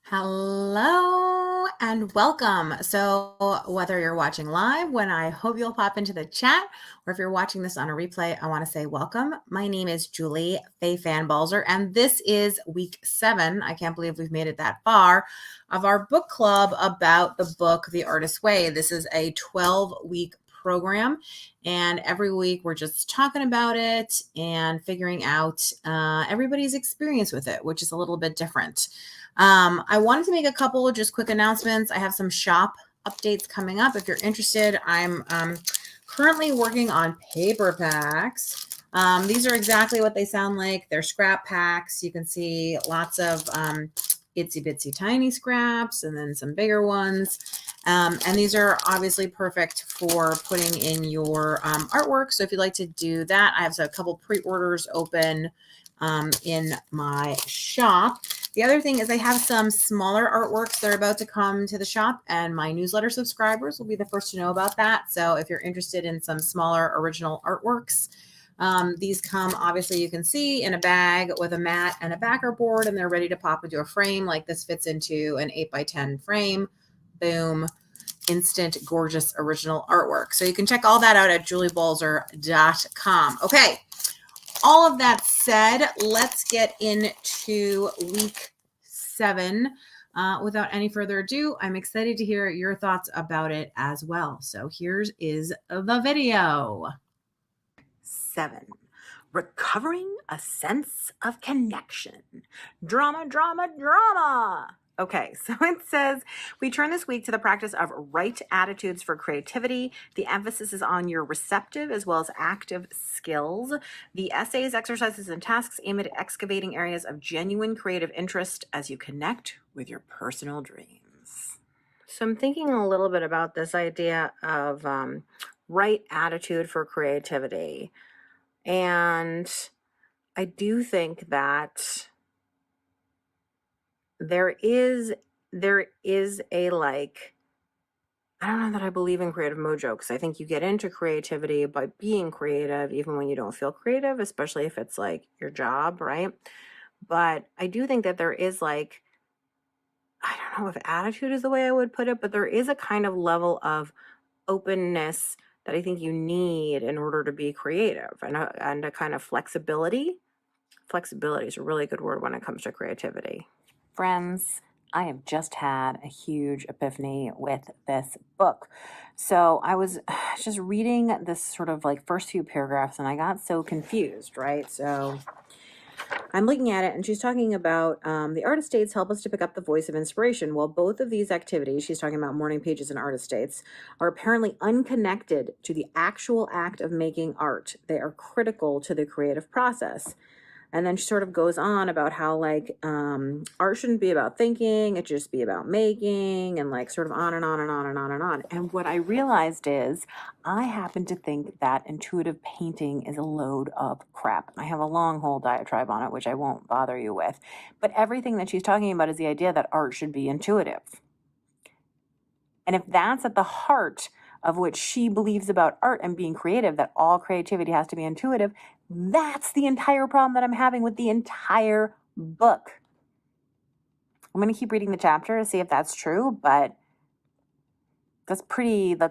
Hello and welcome. So, whether you're watching live, when I hope you'll pop into the chat, or if you're watching this on a replay, I want to say welcome. My name is Julie Fei-Fan, and this is week 7. I can't believe we've made it that far of our book club about the book The Artist's Way. This is a 12-week program, and every week we're just talking about it and figuring out everybody's experience with it, which is a little bit different. I wanted to make a couple of just quick announcements. I have some shop updates coming up. If you're interested, I'm currently working on paper packs. These are exactly what they sound like. They're scrap packs. You can see lots of itsy bitsy tiny scraps and then some bigger ones. And these are obviously perfect for putting in your artwork. So if you'd like to do that, I have a couple pre-orders open in my shop. The other thing is I have some smaller artworks that are about to come to the shop, and my newsletter subscribers will be the first to know about that. So if you're interested in some smaller original artworks, these come, obviously you can see, in a bag with a mat and a backer board, and they're ready to pop into a frame. Like this fits into an 8x10 frame. Boom. Instant, gorgeous, original artwork. So you can check all that out at juliebalzer.com. Okay. All of that said, let's get into week 7. Without any further ado, I'm excited to hear your thoughts about it as well. So here's the video. 7. Recovering a sense of connection. Drama, drama, drama. Okay, so it says, we turn this week to the practice of right attitudes for creativity. The emphasis is on your receptive as well as active skills. The essays, exercises, and tasks aim at excavating areas of genuine creative interest as you connect with your personal dreams. So I'm thinking a little bit about this idea of right attitude for creativity. And I do think that there is a, like, I don't know that I believe in creative mojo, because I think you get into creativity by being creative even when you don't feel creative, especially if it's like your job, right? But I do think that there is, like, I don't know if attitude is the way I would put it, but there is a kind of level of openness that I think you need in order to be creative, and a kind of flexibility. Flexibility is a really good word when it comes to creativity. Friends, I have just had a huge epiphany with this book. So I was just reading this sort of like first few paragraphs and I got so confused, right? So I'm looking at it, and she's talking about the art estates help us to pick up the voice of inspiration. Well, both of these activities, she's talking about morning pages and art estates, are apparently unconnected to the actual act of making art. They are critical to the creative process. And then she sort of goes on about how, like, art shouldn't be about thinking, it should just be about making, and like sort of on and on and on and on and on. And what I realized is I happen to think that intuitive painting is a load of crap. I have a long whole diatribe on it, which I won't bother you with. But everything that she's talking about is the idea that art should be intuitive. And if that's at the heart of what she believes about art and being creative, that all creativity has to be intuitive, that's the entire problem that I'm having with the entire book. I'm going to keep reading the chapter to see if that's true, but that's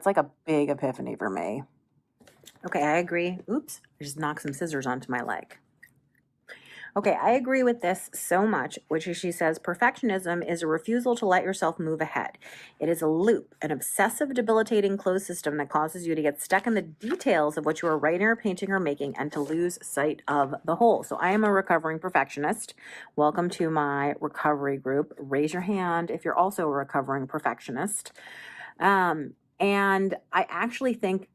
like a big epiphany for me. Okay, I agree. Oops, I just knocked some scissors onto my leg. Okay, I agree with this so much, which is, she says, perfectionism is a refusal to let yourself move ahead. It is a loop, an obsessive, debilitating closed system that causes you to get stuck in the details of what you are writing or painting or making and to lose sight of the whole. So I am a recovering perfectionist. Welcome to my recovery group. Raise your hand if you're also a recovering perfectionist. And I actually think,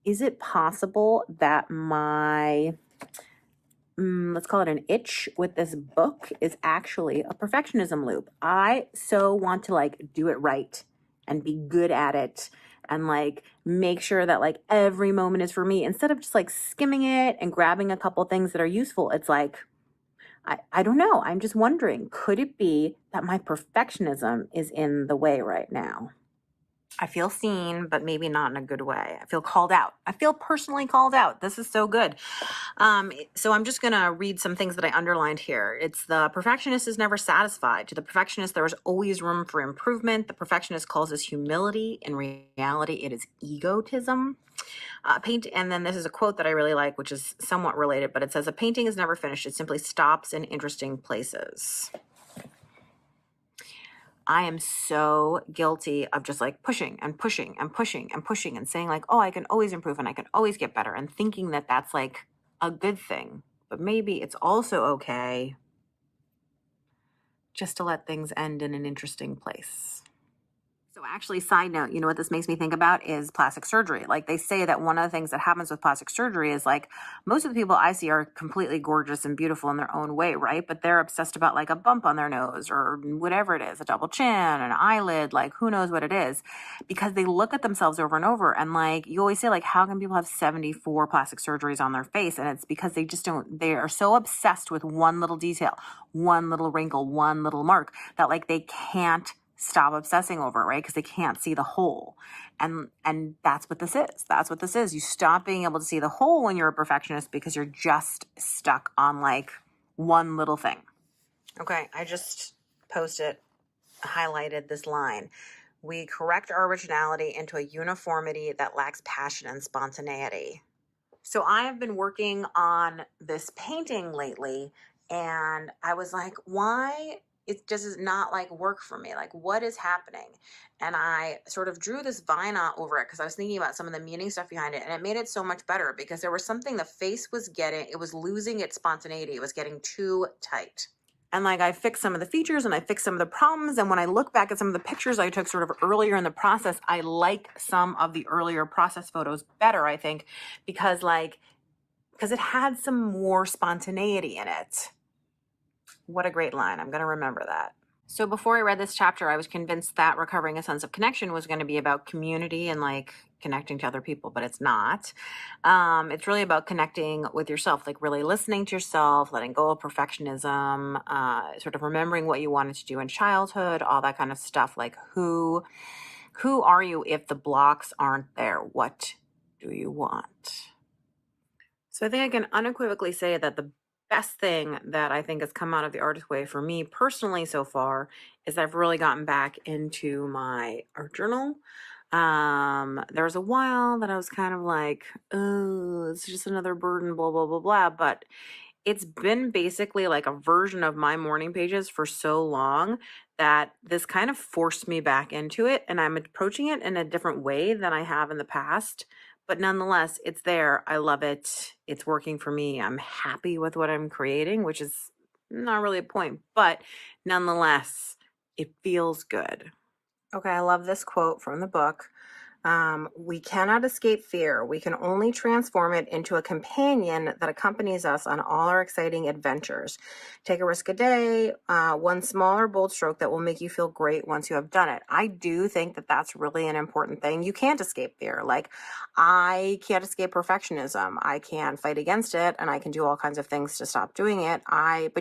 is it possible that my let's call it an itch with this book is actually a perfectionism loop? I so want to like do it right and be good at it and like make sure that like every moment is for me, instead of just like skimming it and grabbing a couple things that are useful. It's like, I don't know. I'm just wondering, could it be that my perfectionism is in the way right now? I feel seen, but maybe not in a good way. I feel called out. I feel personally called out. This is so good. So I'm just going to read some things that I underlined here. It's the perfectionist is never satisfied. To the perfectionist, there is always room for improvement. The perfectionist calls this humility. In reality, it is egotism. And then this is a quote that I really like, which is somewhat related, but it says, a painting is never finished. It simply stops in interesting places. I am so guilty of just like pushing and pushing and pushing and pushing and saying like, oh, I can always improve and I can always get better, and thinking that that's like a good thing. But maybe it's also okay just to let things end in an interesting place. So actually, side note, you know what this makes me think about is plastic surgery. Like they say that one of the things that happens with plastic surgery is like most of the people I see are completely gorgeous and beautiful in their own way, right? But they're obsessed about like a bump on their nose or whatever it is, a double chin, an eyelid, like who knows what it is, because they look at themselves over and over. And like you always say, like, how can people have 74 plastic surgeries on their face? And it's because they just don't, they are so obsessed with one little detail, one little wrinkle, one little mark that like they can't stop obsessing over it, right? Because they can't see the whole. And that's what this is. That's what this is. You stop being able to see the whole when you're a perfectionist because you're just stuck on like one little thing. Okay, I just highlighted this line. We correct our originality into a uniformity that lacks passion and spontaneity. So I have been working on this painting lately, and I was like, why it does not like work for me? Like, what is happening? And I sort of drew this vine out over it because I was thinking about some of the meaning stuff behind it, and it made it so much better because there was something the face was getting, it was losing its spontaneity. It was getting too tight. And like I fixed some of the features and I fixed some of the problems. And when I look back at some of the pictures I took sort of earlier in the process, I like some of the earlier process photos better, I think, because it had some more spontaneity in it. What a great line. I'm going to remember that. So before I read this chapter, I was convinced that recovering a sense of connection was going to be about community and like connecting to other people, but it's not. It's really about connecting with yourself, like really listening to yourself, letting go of perfectionism, sort of remembering what you wanted to do in childhood, all that kind of stuff. Like who are you if the blocks aren't there? What do you want? So I think I can unequivocally say that the best thing that I think has come out of the artist way for me personally so far is I've really gotten back into my art journal. There was a while that I was kind of like, oh, it's just another burden, blah, blah, blah, blah. But it's been basically like a version of my morning pages for so long that this kind of forced me back into it. And I'm approaching it in a different way than I have in the past. But nonetheless, it's there. I love it. It's working for me. I'm happy with what I'm creating, which is not really a point, but nonetheless, it feels good. Okay, I love this quote from the book. We cannot escape fear. We can only transform it into a companion that accompanies us on all our exciting adventures. Take a risk a day, one small or bold stroke that will make you feel great once you have done it. I do think that that's really an important thing. You can't escape fear. Like, I can't escape perfectionism. I can fight against it, and I can do all kinds of things to stop doing it. I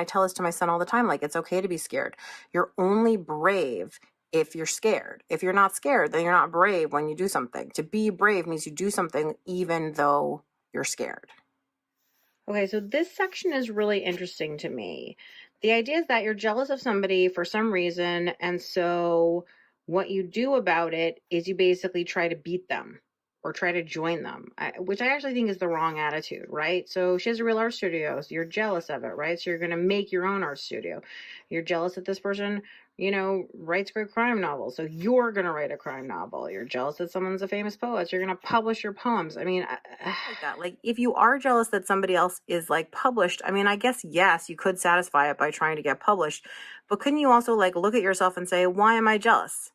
tell this to my son all the time, like, it's okay to be scared. You're only brave if you're scared. If you're not scared, then you're not brave when you do something. To be brave means you do something even though you're scared. Okay, so this section is really interesting to me. The idea is that you're jealous of somebody for some reason, and so what you do about it is you basically try to beat them or try to join them, which I actually think is the wrong attitude, right? So she has a real art studio, so you're jealous of it, right? So you're going to make your own art studio. You're jealous that this person, writes great crime novels, so you're going to write a crime novel. You're jealous that someone's a famous poet, so you're going to publish your poems. I mean, like that. Like, if you are jealous that somebody else is like published, I mean, I guess, yes, you could satisfy it by trying to get published, but couldn't you also like look at yourself and say, why am I jealous?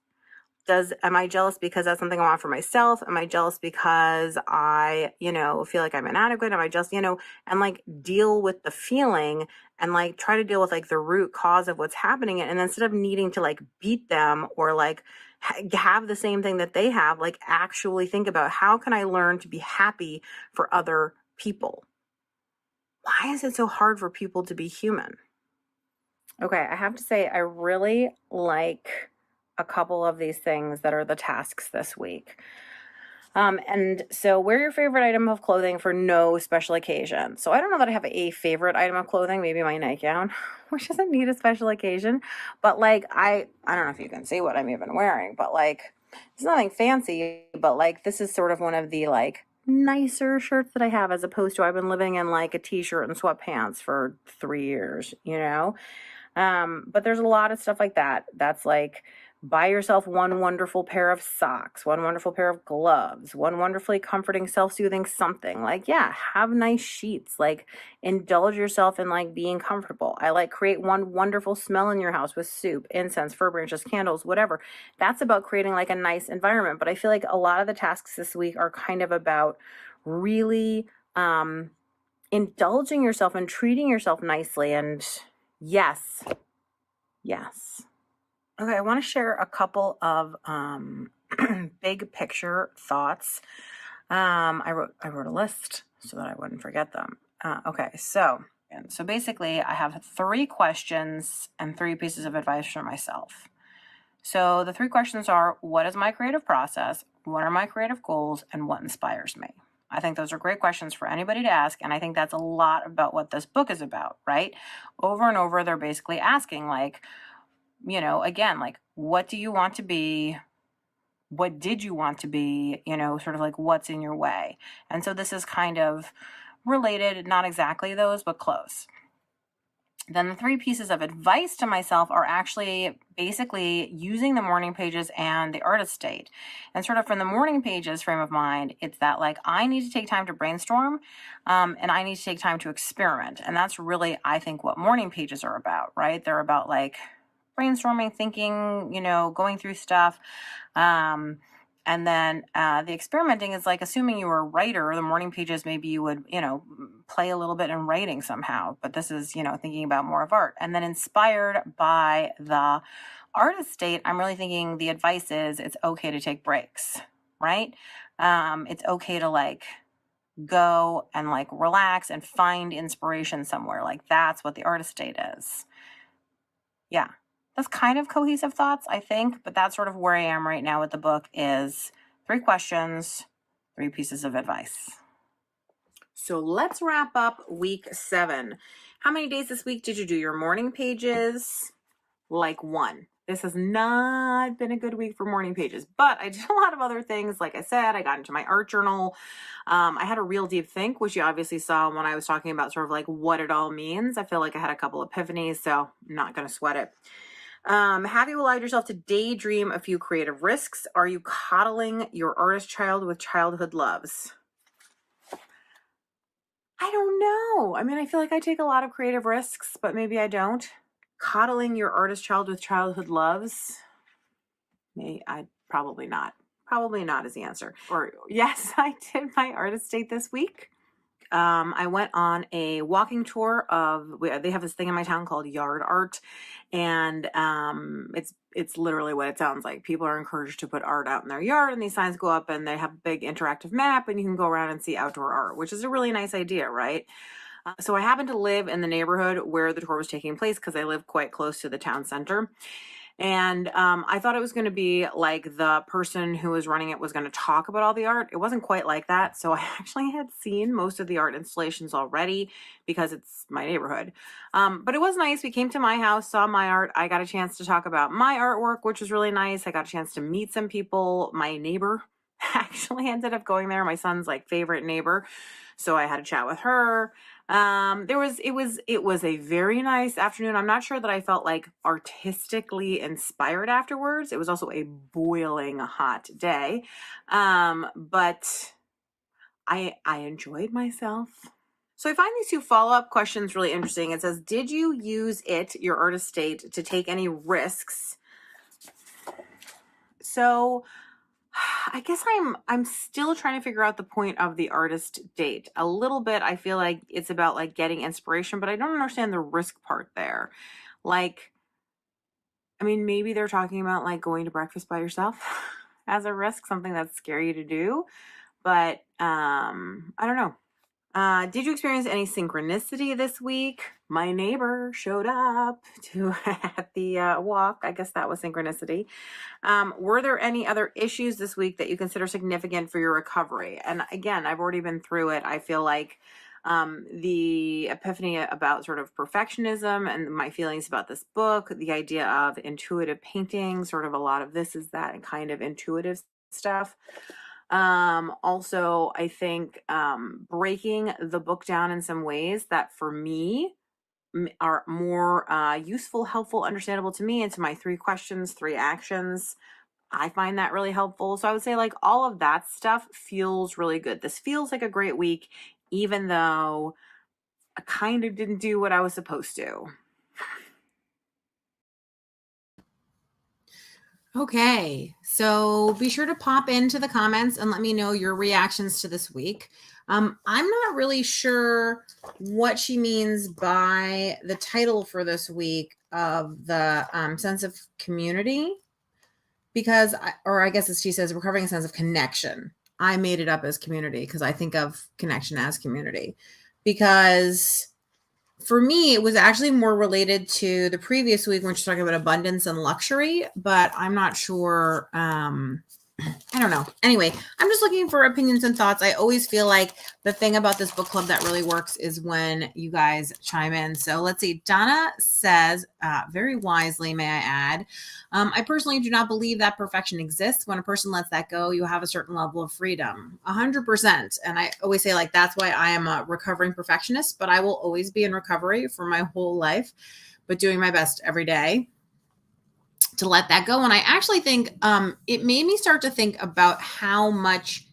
Am I jealous because that's something I want for myself? Am I jealous because I, feel like I'm inadequate? Am I just, and like deal with the feeling and like try to deal with like the root cause of what's happening. And instead of needing to like beat them or like have the same thing that they have, like actually think about, how can I learn to be happy for other people? Why is it so hard for people to be human? Okay, I have to say, I really like a couple of these things that are the tasks this week. And so wear your favorite item of clothing for no special occasion. So I don't know that I have a favorite item of clothing, maybe my nightgown, which doesn't need a special occasion. But like I don't know if you can see what I'm even wearing, but like it's nothing fancy, but like this is sort of one of the like nicer shirts that I have as opposed to I've been living in like a t-shirt and sweatpants for 3 years, you know? But there's a lot of stuff like that. That's like buy yourself one wonderful pair of socks, one wonderful pair of gloves, one wonderfully comforting, self-soothing something. Like, yeah, have nice sheets. Like, indulge yourself in like being comfortable. I like create one wonderful smell in your house with soup, incense, fir branches, candles, whatever. That's about creating like a nice environment. But I feel like a lot of the tasks this week are kind of about really indulging yourself and treating yourself nicely. And yes, yes. Okay, I want to share a couple of big picture thoughts. I wrote a list so that I wouldn't forget them. Okay, so basically, I have 3 questions and 3 pieces of advice for myself. So the 3 questions are: what is my creative process? What are my creative goals? And what inspires me? I think those are great questions for anybody to ask, and I think that's a lot about what this book is about, right? Over and over, they're basically asking, like, again, like, what do you want to be? What did you want to be? Sort of like what's in your way. And so this is kind of related, not exactly those, but close. Then the 3 pieces of advice to myself are actually basically using the morning pages and the artist state. And sort of from the morning pages frame of mind, it's that like I need to take time to brainstorm and I need to take time to experiment. And that's really, I think, what morning pages are about, right? They're about like brainstorming, thinking, going through stuff. And then the experimenting is like assuming you were a writer, the morning pages, maybe you would, play a little bit in writing somehow. But this is, thinking about more of art. And then inspired by the artist state, I'm really thinking the advice is it's okay to take breaks, right? It's okay to like go and like relax and find inspiration somewhere. Like that's what the artist state is. Yeah. That's kind of cohesive thoughts, I think, but that's sort of where I am right now with the book is 3 questions, 3 pieces of advice. So let's wrap up week 7. How many days this week did you do your morning pages? Like 1. This has not been a good week for morning pages, but I did a lot of other things. Like I said, I got into my art journal. I had a real deep think, which you obviously saw when I was talking about sort of like what it all means. I feel like I had a couple epiphanies, so I'm not going to sweat it. Have you allowed yourself to daydream a few creative risks? Are you coddling your artist child with childhood loves? I don't know. I mean, I feel like I take a lot of creative risks, but maybe I don't. Coddling your artist child with childhood loves? Probably not. Probably not is the answer. Or yes, I did my artist date this week. I went on a walking tour they have this thing in my town called yard art, and it's literally what it sounds like. People are encouraged to put art out in their yard, and these signs go up, and they have a big interactive map, and you can go around and see outdoor art, which is a really nice idea, right? So I happen to live in the neighborhood where the tour was taking place because I live quite close to the town center. And I thought it was going to be like the person who was running it was going to talk about all the art. It wasn't quite like that. So I actually had seen most of the art installations already because it's my neighborhood. But it was nice. We came to my house, saw my art. I got a chance to talk about my artwork, which was really nice. I got a chance to meet some people. My neighbor actually ended up going there. My son's like favorite neighbor. So I had a chat with her. It was a very nice afternoon. I'm not sure that I felt like artistically inspired afterwards. It was also a boiling hot day. But I enjoyed myself. So I find these 2 follow-up questions really interesting. It says, did you use your artist state to take any risks? So I guess I'm still trying to figure out the point of the artist date. A little bit, I feel like it's about like getting inspiration, but I don't understand the risk part there. Like, I mean, maybe they're talking about like going to breakfast by yourself as a risk, something that's scary to do. But I don't know. Did you experience any synchronicity this week? My neighbor showed up to at the walk. I guess that was synchronicity. Were there any other issues this week that you consider significant for your recovery? And again, I've already been through it. I feel like the epiphany about sort of perfectionism and my feelings about this book, the idea of intuitive painting, sort of a lot of this is that kind of intuitive stuff. Also, I think breaking the book down in some ways that for me are more useful, helpful, understandable to me into my 3 questions, 3 actions. I find that really helpful. So I would say, like, all of that stuff feels really good. This feels like a great week, even though I kind of didn't do what I was supposed to. Okay, so be sure to pop into the comments and let me know your reactions to this week. I'm not really sure what she means by the title for this week of the sense of community, because, or I guess as she says, recovering a sense of connection. I made it up as community because I think of connection as community. Because for me, it was actually more related to the previous week when she's talking about abundance and luxury, but I'm not sure. I don't know. Anyway, I'm just looking for opinions and thoughts. I always feel like the thing about this book club that really works is when you guys chime in. So let's see. Donna says, very wisely, may I add, I personally do not believe that perfection exists. When a person lets that go, you have a certain level of freedom, 100%. And I always say, like, that's why I am a recovering perfectionist, but I will always be in recovery for my whole life, but doing my best every day to let that go. And I actually think it made me start to think about how much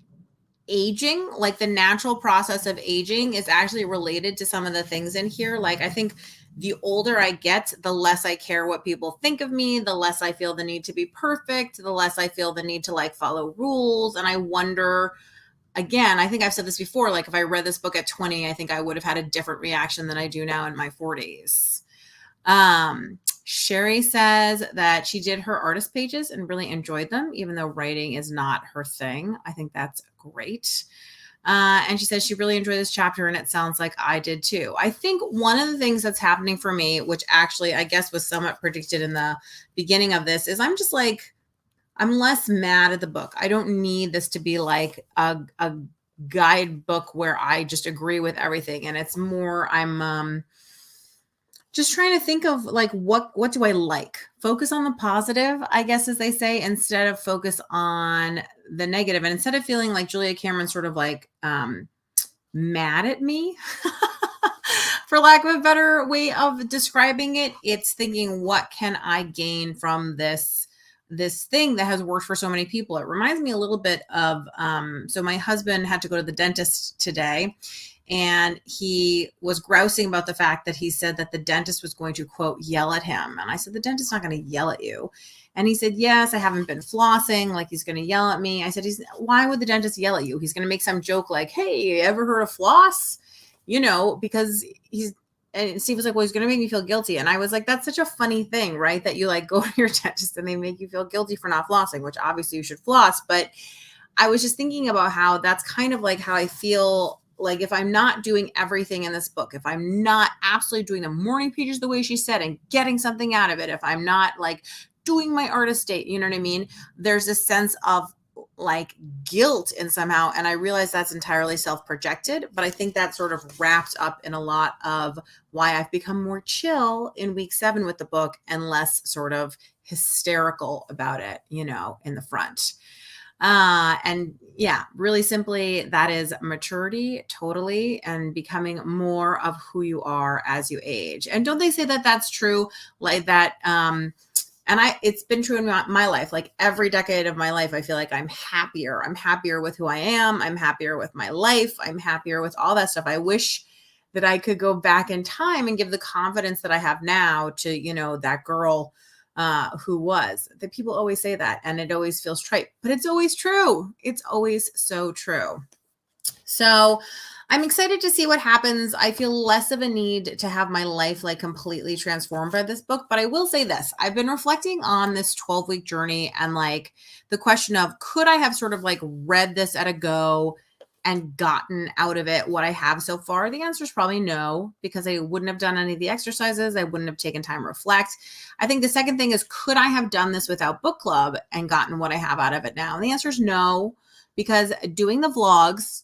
aging, like the natural process of aging, is actually related to some of the things in here. Like, I think the older I get, the less I care what people think of me, the less I feel the need to be perfect, the less I feel the need to like follow rules. And I wonder, again, I think I've said this before, like if I read this book at 20, I think I would have had a different reaction than I do now in my 40s. Sherry says that she did her artist pages and really enjoyed them, even though writing is not her thing. I think that's great. And she says she really enjoyed this chapter, and it sounds like I did too. I think one of the things that's happening for me, which actually I guess was somewhat predicted in the beginning of this, is I'm just like, I'm less mad at the book. I don't need this to be like a guidebook where I just agree with everything. And it's more, I'm just trying to think of like what do I like? Focus on the positive, I guess, as they say, instead of focus on the negative. And instead of feeling like Julia Cameron sort of like mad at me, for lack of a better way of describing it, it's thinking, what can I gain from this thing that has worked for so many people? It reminds me a little bit of so my husband had to go to the dentist today, and he was grousing about the fact that he said that the dentist was going to, quote, yell at him. And I said, the dentist's not going to yell at you. And he said, yes, I haven't been flossing, like he's going to yell at me. I said, why would the dentist yell at you? He's going to make some joke like, hey, you ever heard of floss? You know, because and Steve was like, well, he's going to make me feel guilty. And I was like, that's such a funny thing, right? That you like go to your dentist and they make you feel guilty for not flossing, which obviously you should floss. But I was just thinking about how that's kind of like how I feel like if I'm not doing everything in this book, if I'm not absolutely doing the morning pages the way she said and getting something out of it, if I'm not like doing my artist date, you know what I mean? There's a sense of like guilt in somehow. And I realize that's entirely self-projected, but I think that's sort of wrapped up in a lot of why I've become more chill in week 7 with the book and less sort of hysterical about it, you know, in the front. And yeah, really simply, that is maturity, totally, and becoming more of who you are as you age. And don't they say that that's true? Like that, and it's been true in my life. Like every decade of my life, I feel like I'm happier. I'm happier with who I am. I'm happier with my life. I'm happier with all that stuff. I wish that I could go back in time and give the confidence that I have now to, you know, that girl who was. That people always say that, and it always feels trite, but it's always true. It's always so true. So I'm excited to see what happens. I feel less of a need to have my life like completely transformed by this book, but I will say this. I've been reflecting on this 12-week journey and like the question of, could I have sort of like read this at a go and gotten out of it what I have so far? The answer is probably no, because I wouldn't have done any of the exercises. I wouldn't have taken time to reflect. I think the second thing is, could I have done this without book club and gotten what I have out of it now? And the answer is no, because doing the vlogs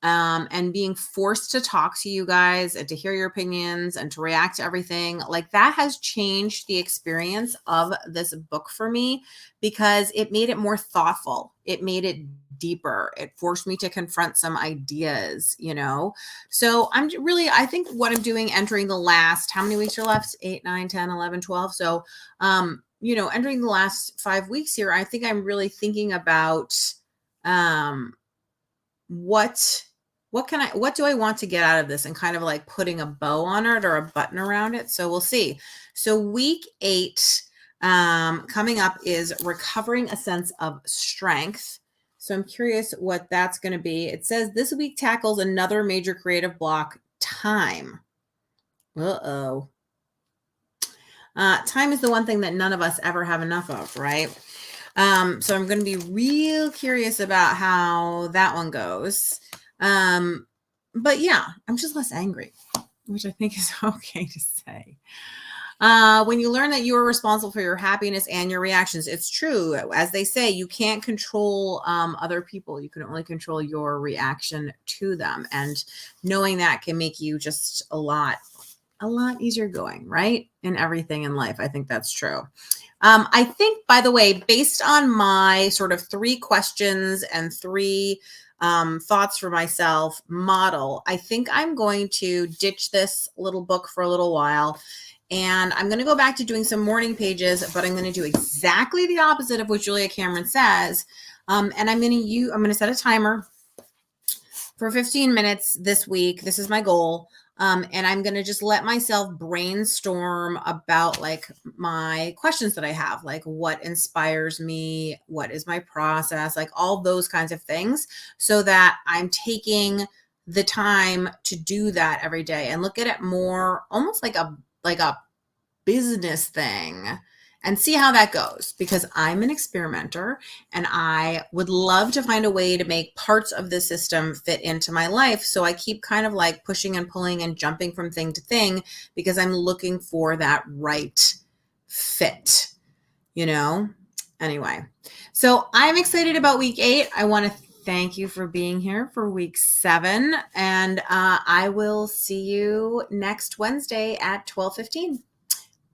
and being forced to talk to you guys and to hear your opinions and to react to everything, like that has changed the experience of this book for me, because it made it more thoughtful. It made it deeper. It forced me to confront some ideas, you know? So I think what I'm doing, entering the last, how many weeks are left? 8, 9, 10, 11, 12. So, entering the last 5 weeks here, I think I'm really thinking about, what what do I want to get out of this, and kind of like putting a bow on it or a button around it. So we'll see. So week 8 coming up is recovering a sense of strength. So I'm curious what that's going to be. It says this week tackles another major creative block, time. Uh-oh. Time is the one thing that none of us ever have enough of, right? So I'm going to be real curious about how that one goes. But yeah, I'm just less angry, which I think is okay to say. When you learn that you are responsible for your happiness and your reactions, it's true. As they say, you can't control other people. You can only control your reaction to them. And knowing that can make you just a lot easier going, right? In everything in life. I think that's true. I think, by the way, based on my sort of 3 questions and 3 thoughts for myself model, I think I'm going to ditch this little book for a little while. And I'm going to go back to doing some morning pages, but I'm going to do exactly the opposite of what Julia Cameron says. And I'm going to set a timer for 15 minutes this week. This is my goal. And I'm going to just let myself brainstorm about like my questions that I have, like what inspires me, what is my process, like all those kinds of things, so that I'm taking the time to do that every day and look at it more almost like a business thing, and see how that goes, because I'm an experimenter and I would love to find a way to make parts of the system fit into my life. So I keep kind of like pushing and pulling and jumping from thing to thing, because I'm looking for that right fit, Anyway, so I'm excited about week 8. I want to thank you for being here for week 7. And I will see you next Wednesday at 12:15.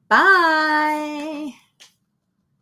Bye.